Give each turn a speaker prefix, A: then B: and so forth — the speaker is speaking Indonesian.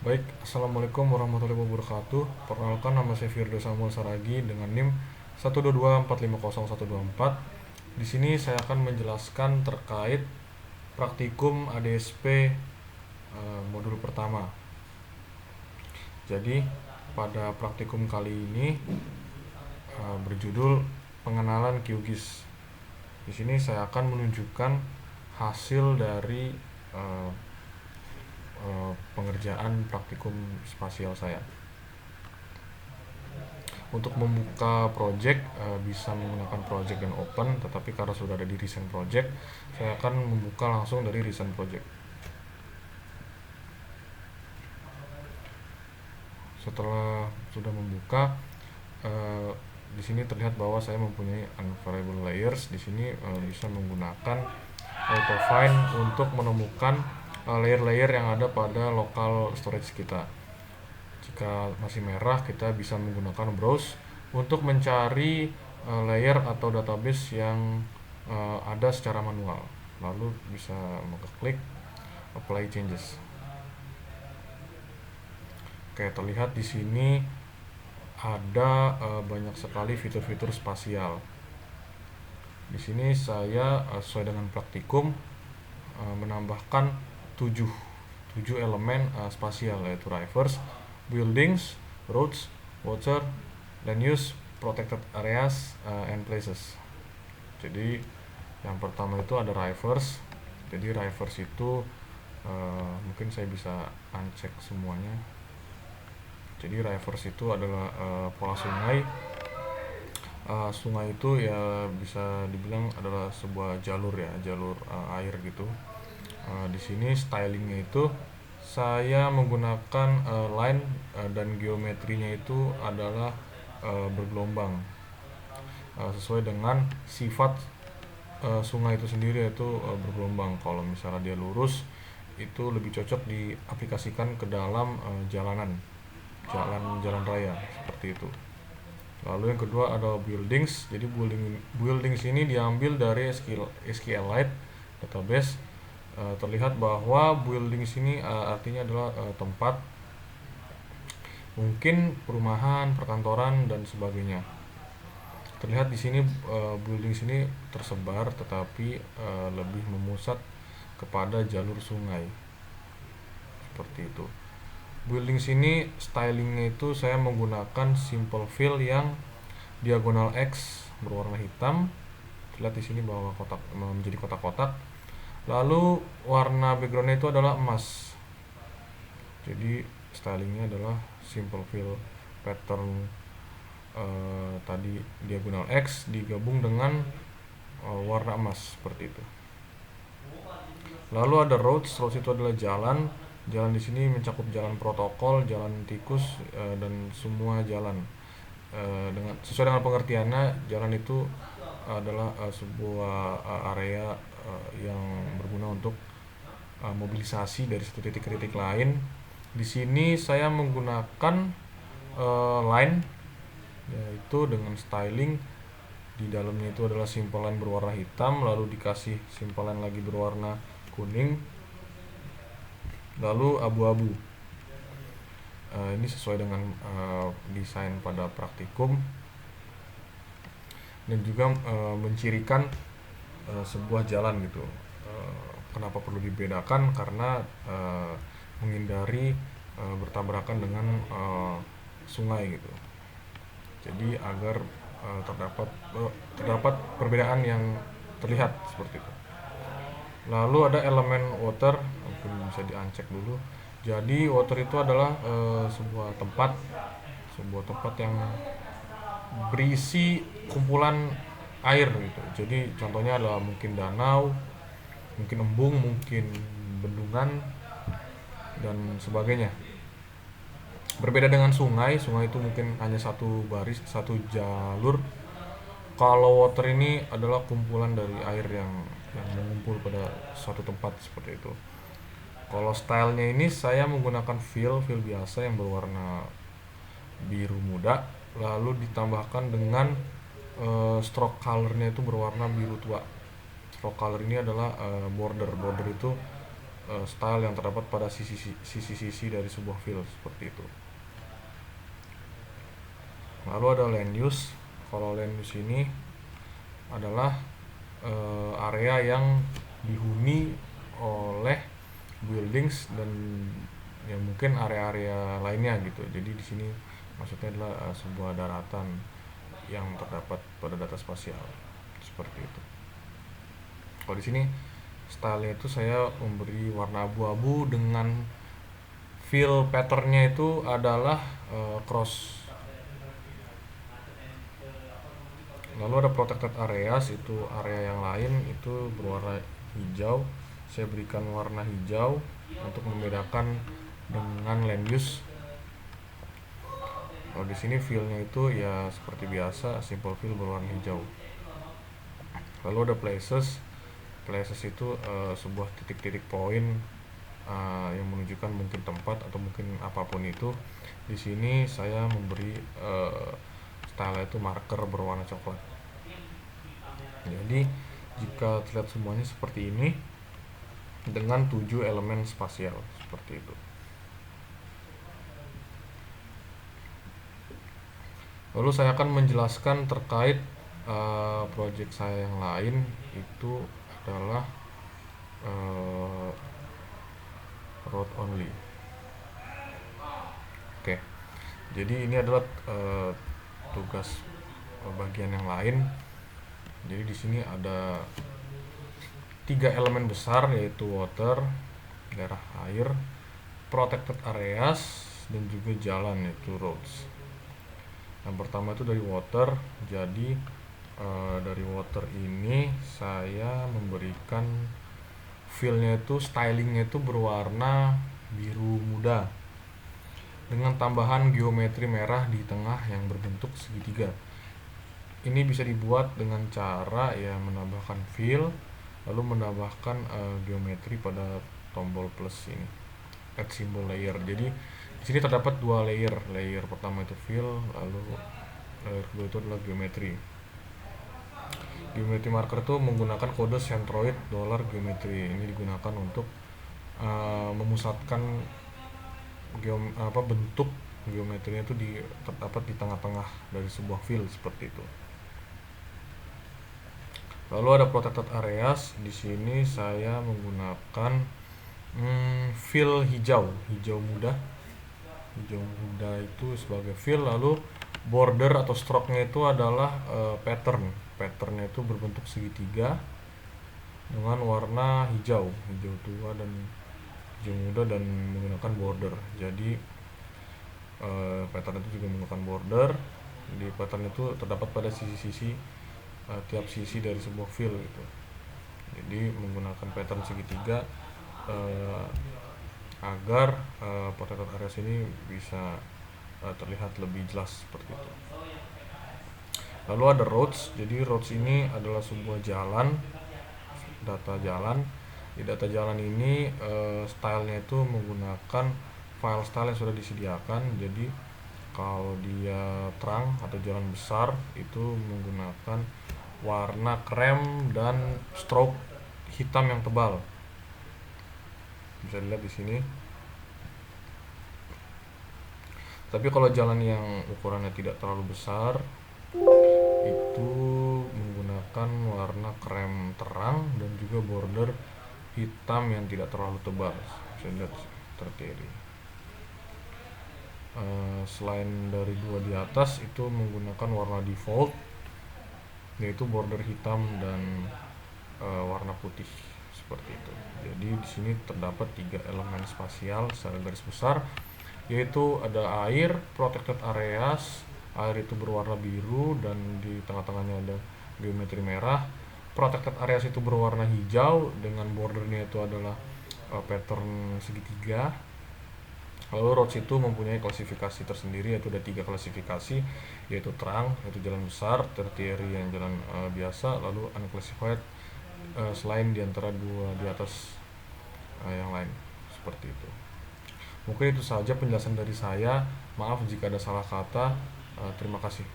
A: Baik, Assalamualaikum warahmatullahi wabarakatuh. Perkenalkan, nama saya Firdo Samuel Saragi dengan NIM 122450124. Di sini saya akan menjelaskan terkait praktikum ADSP modul pertama. Jadi, pada praktikum kali ini berjudul pengenalan QGIS. Di sini saya akan menunjukkan hasil dari eh, pengerjaan praktikum spasial saya. Untuk membuka project bisa menggunakan project dan open, tetapi karena sudah ada di recent project, saya akan membuka langsung dari recent project. Setelah sudah membuka, di sini terlihat bahwa saya mempunyai unvariable layers. Di sini bisa menggunakan auto find untuk menemukan layer-layer yang ada pada local storage kita. Jika masih merah, kita bisa menggunakan browse untuk mencari layer atau database yang ada secara manual. Lalu bisa mengklik apply changes. Oke, terlihat di sini ada banyak sekali fitur-fitur spasial. Di sini saya sesuai dengan praktikum menambahkan 7 elemen spasial, yaitu rivers, buildings, roads, water, land use, protected areas, and places. Jadi yang pertama itu ada rivers. Jadi rivers itu mungkin saya bisa uncheck semuanya. Jadi rivers itu adalah pola sungai. Sungai itu ya bisa dibilang adalah sebuah jalur ya, jalur air gitu. Di sini stylingnya itu saya menggunakan line dan geometrinya itu adalah bergelombang, sesuai dengan sifat sungai itu sendiri, yaitu bergelombang. Kalau misalnya dia lurus, itu lebih cocok diaplikasikan ke dalam jalan raya seperti itu. Lalu yang kedua ada buildings. Jadi buildings ini diambil dari SQLite database. Terlihat bahwa buildings ini artinya adalah tempat, mungkin perumahan, perkantoran dan sebagainya. Terlihat di sini buildings ini tersebar, tetapi lebih memusat kepada jalur sungai seperti itu. Building sini stylingnya itu saya menggunakan simple fill yang diagonal X berwarna hitam. Lihat di sini bahwa kotak menjadi kotak-kotak. Lalu warna backgroundnya itu adalah emas. Jadi stylingnya adalah simple fill pattern tadi diagonal X digabung dengan warna emas seperti itu. Lalu ada roads. Roads itu adalah jalan. Jalan di sini mencakup jalan protokol, jalan tikus, dan semua jalan. Dengan sesuai dengan pengertiannya, jalan itu adalah sebuah area yang berguna untuk mobilisasi dari satu titik ke titik lain. Di sini saya menggunakan line, yaitu dengan styling di dalamnya itu adalah simple line berwarna hitam, lalu dikasih simple line lagi berwarna kuning, lalu abu-abu. Ini sesuai dengan desain pada praktikum dan juga mencirikan sebuah jalan gitu. Kenapa perlu dibedakan? Karena menghindari bertabrakan dengan sungai gitu. Jadi agar terdapat perbedaan yang terlihat seperti itu. Lalu ada elemen water, mungkin bisa di-uncheck dulu. Jadi water itu adalah sebuah tempat yang berisi kumpulan air gitu. Jadi contohnya adalah mungkin danau, mungkin embung, mungkin bendungan dan sebagainya. Berbeda dengan sungai itu mungkin hanya satu baris, satu jalur. Kalau water ini adalah kumpulan dari air yang mengumpul pada suatu tempat seperti itu. Kalau stylenya ini saya menggunakan fill biasa yang berwarna biru muda, lalu ditambahkan dengan stroke colornya itu berwarna biru tua. Stroke color ini adalah border itu style yang terdapat pada sisi-sisi dari sebuah field seperti itu. Lalu ada land use. Kalau land use ini adalah area yang dihuni oleh buildings dan ya mungkin area-area lainnya gitu. Jadi di sini maksudnya adalah sebuah daratan yang terdapat pada data spasial seperti itu. Kalau di sini stylenya itu saya memberi warna abu-abu dengan fill patternnya itu adalah cross. Lalu ada protected areas, itu area yang lain itu berwarna hijau. Saya berikan warna hijau untuk membedakan dengan land use. Kalau di sini fillnya itu ya seperti biasa, simple fill berwarna hijau. Lalu ada places. Places itu sebuah titik-titik poin yang menunjukkan mungkin tempat atau mungkin apapun itu. Di sini saya memberi style itu marker berwarna coklat. Jadi jika terlihat semuanya seperti ini dengan 7 elemen spasial seperti itu. Lalu saya akan menjelaskan terkait project saya yang lain, itu adalah road only. Oke. Jadi ini adalah tugas bagian yang lain. Jadi di sini ada 3 elemen besar, yaitu water, daerah air, protected areas, dan juga jalan, yaitu roads. Yang pertama itu dari water. Jadi dari water ini saya memberikan fillnya itu, stylingnya itu berwarna biru muda dengan tambahan geometri merah di tengah yang berbentuk segitiga. Ini bisa dibuat dengan cara ya menambahkan fill, lalu menambahkan geometri pada tombol plus ini, add symbol layer. Jadi di sini terdapat 2 layer. Layer pertama itu fill, lalu layer kedua itu adalah geometri. Geometri marker itu menggunakan kode centroid $geometry. Ini digunakan untuk memusatkan bentuk geometrinya itu terdapat di tengah-tengah dari sebuah fill seperti itu. Lalu ada protected areas. Di sini saya menggunakan fill hijau muda. Hijau muda itu sebagai fill. Lalu border atau stroke-nya itu adalah patternnya itu berbentuk segitiga dengan warna hijau tua dan hijau muda, dan menggunakan border. Jadi pattern itu juga menggunakan border. Di pattern itu terdapat pada sisi-sisi tiap sisi dari sebuah fill gitu. Jadi menggunakan pattern segitiga agar protected areas ini bisa terlihat lebih jelas seperti itu. Lalu ada roads. Jadi roads ini adalah sebuah jalan, data jalan. Di data jalan ini stylenya itu menggunakan file style yang sudah disediakan. Jadi kalau dia terang atau jalan besar itu menggunakan warna krem dan stroke hitam yang tebal. Bisa dilihat di sini. Tapi kalau jalan yang ukurannya tidak terlalu besar itu menggunakan warna krem terang dan juga border hitam yang tidak terlalu tebal. Bisa lihat seperti ini. Selain dari 2 di atas itu menggunakan warna default, yaitu border hitam dan warna putih seperti itu. Jadi di sini terdapat 3 elemen spasial secara garis besar, yaitu ada air, protected areas. Air itu berwarna biru dan di tengah-tengahnya ada geometri merah. Protected areas itu berwarna hijau dengan bordernya itu adalah pattern segitiga. Lalu roads itu mempunyai klasifikasi tersendiri, yaitu ada 3 klasifikasi, yaitu terang, yaitu jalan besar, tertiary yang jalan biasa, lalu unclassified selain diantara 2 di atas yang lain seperti itu. Mungkin itu saja penjelasan dari saya. Maaf jika ada salah kata. Terima kasih.